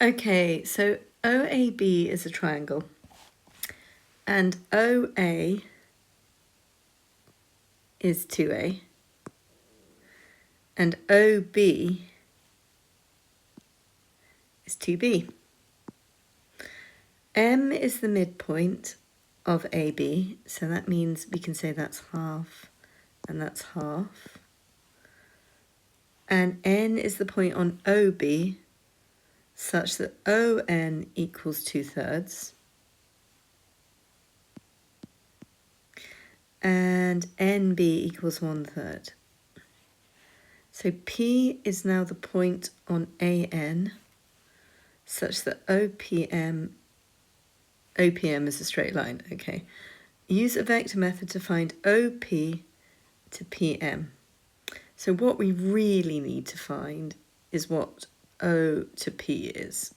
Okay, so OAB is a triangle, and OA is 2A, and OB is 2B. M is the midpoint of AB, so that means we can say that's half and that's half. And N is the point on OB, such that ON equals 2/3. And NB equals 1/3. So P is now the point on AN, such that OPM is a straight line, okay. Use a vector method to find OP to PM. So what we really need to find is what O to P is.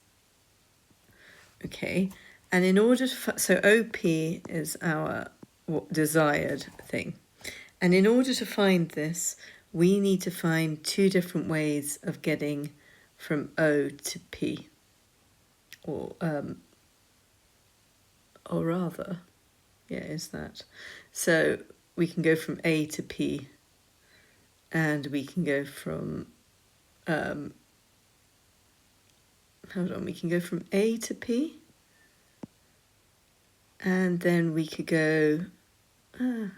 Okay, and in order to, so OP is our desired thing. And in order to find this, we need to find two different ways of getting from O to P. Or rather, yeah, is that. So we can go from A to P, and we can go from, we can go from A to P, and then we could go A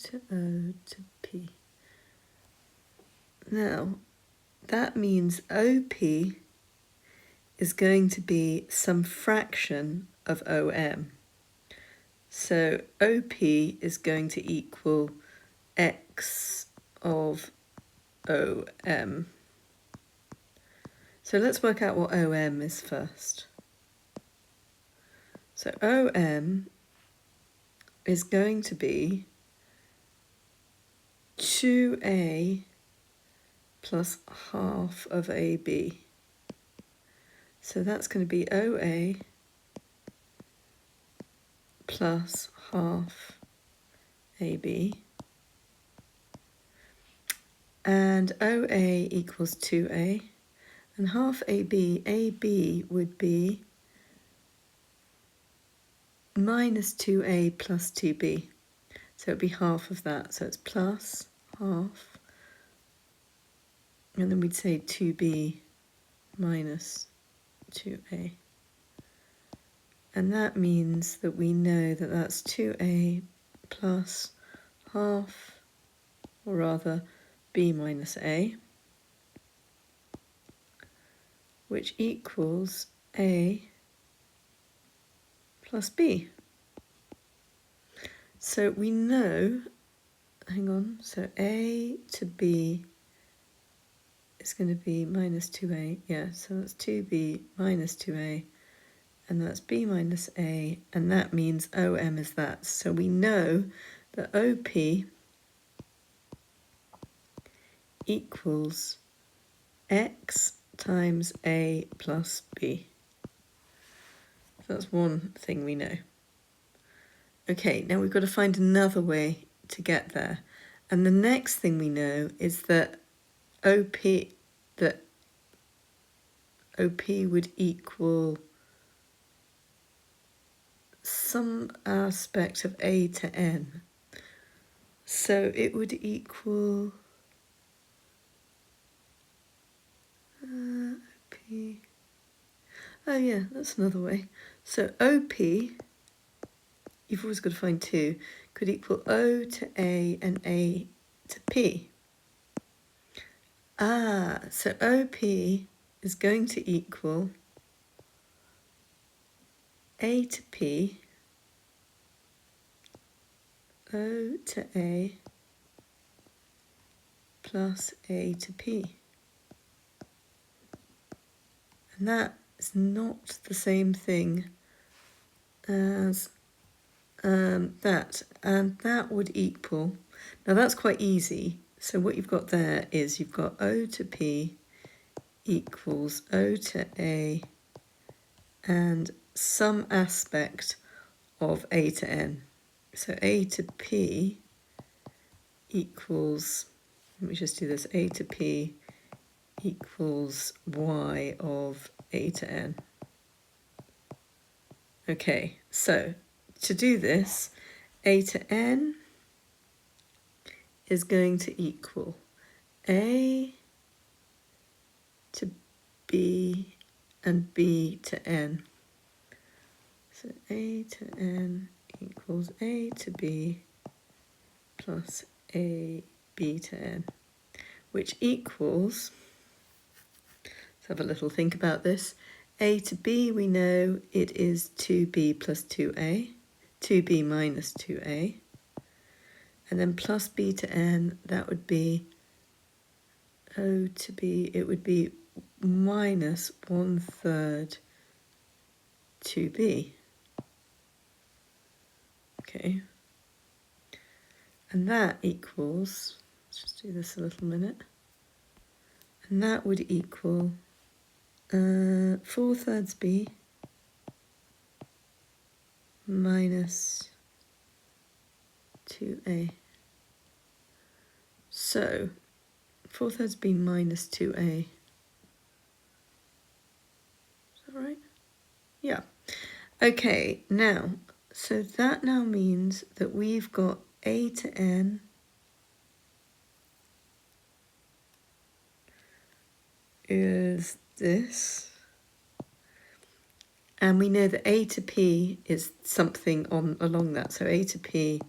to O to P. Now, that means OP is going to be some fraction of OM. So OP is going to equal X of OM. So let's work out what OM is first. So OM is going to be 2A plus half of AB. So that's going to be OA plus half AB. And OA equals 2A. And half AB would be minus 2A plus 2B. So it'd be half of that. So it's plus half. And then we'd say 2B minus 2A. And that means that we know that that's 2A plus half, or rather B minus A, which equals A plus B. So we know, hang on, so A to B is going to be minus 2A, yeah, so that's 2B minus 2A, and that's B minus A, and that means OM is that. So we know that OP equals X times A plus B. That's one thing we know. Okay, now we've got to find another way to get there. And the next thing we know is that OP would equal some aspect of A to N. So it would equal OP. Oh yeah, that's another way. So OP, you've always got to find two, could equal O to A and A to P. So OP is going to equal A to P, O to A, plus A to P. And that is not the same thing as that. And that would equal, now that's quite easy. So what you've got there is you've got O to P equals O to A and some aspect of A to N. So A to P equals, let me just do this, A to P equals y of a to n. Okay, so to do this, a to n is going to equal a to b and b to n. So a to n equals a to b plus a b to n, which equals, let's have a little think about this. A to b, we know it is 2b plus 2a, 2b minus 2a, and then plus b to n, that would be O to b, it would be minus 1/3 2b. Okay. And that equals, let's just do this a little minute, and that would equal 4/3 b minus 2a. So 4/3 b minus 2a. Is that right? Yeah. Okay, now, so that now means that we've got a to n is this. And we know that a to p is something along that. So a to p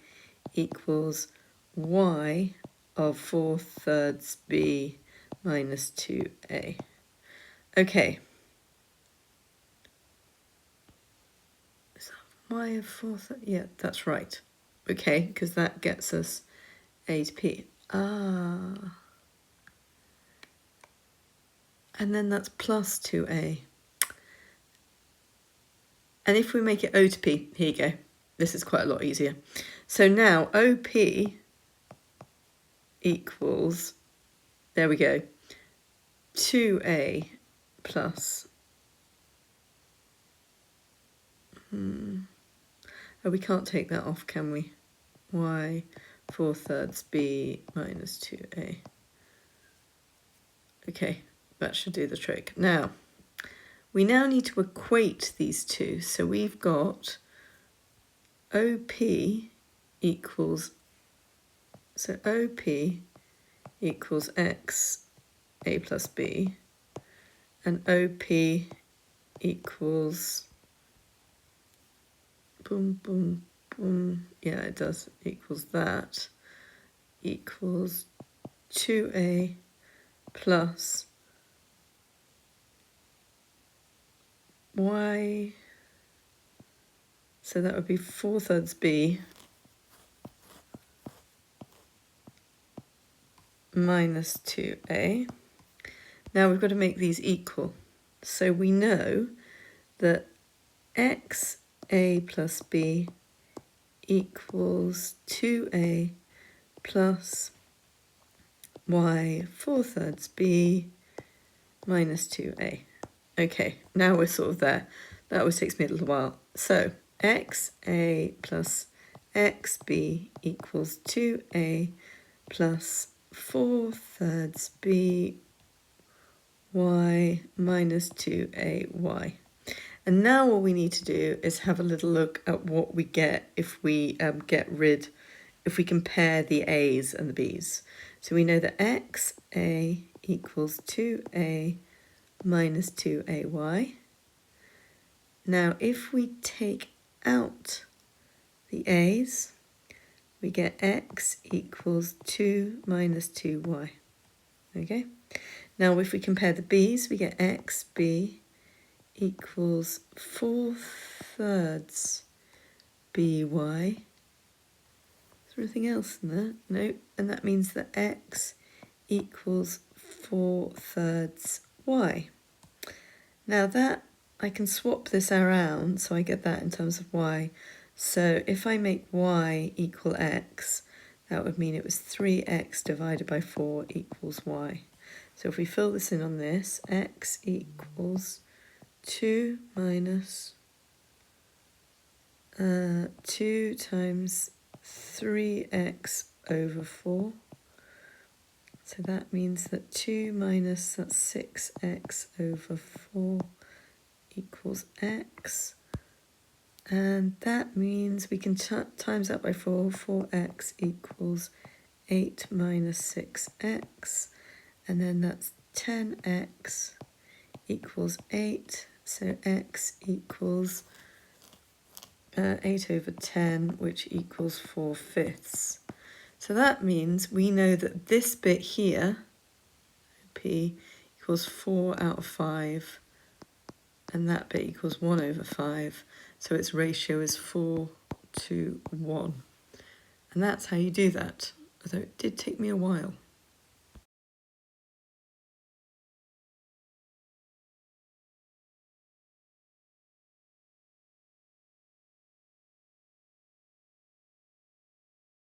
equals y of 4/3 b minus 2a. Okay. Is that y of 4/3? Yeah, that's right. Okay, because that gets us a to p. Ah. And then that's plus 2a. And if we make it O to P, here you go. This is quite a lot easier. So now OP equals, there we go, 2a plus, oh, we can't take that off, can we? Y 4/3 b minus 2a. Okay, that should do the trick. Now, we now need to equate these two. So we've got OP equals, so OP equals x a plus b, and OP equals, boom, boom, boom, yeah, it does, equals that, equals 2a plus y, so that would be 4/3 b minus 2a. Now we've got to make these equal. So we know that x a plus b equals 2a plus y 4/3 b minus 2a. Okay, now we're sort of there. That always takes me a little while. So x a plus x b equals 2a plus 4/3 b y minus 2ay. And now all we need to do is have a little look at what we get if we if we compare the a's and the b's. So we know that xa equals 2a minus 2ay. Now if we take out the a's, we get x equals 2 minus 2y. Okay? Now if we compare the b's, we get xb equals 4/3 by. Is there anything else in there? No, and that means that x equals 4/3 y. Now that, I can swap this around, so I get that in terms of y. So if I make y equal x, that would mean it was 3x divided by 4 equals y. So if we fill this in on this, x equals 2 minus 2 times 3x over 4 So that means that 2 minus, that's 6x over 4 equals x. And that means we can times that by 4. 4x equals 8 minus 6x. And then that's 10x equals 8. So x equals 8 over 10, which equals 4/5. So that means we know that this bit here, p, equals 4 out of 5, and that bit equals 1 over 5. So its ratio is 4 to 1. And that's how you do that, although it did take me a while.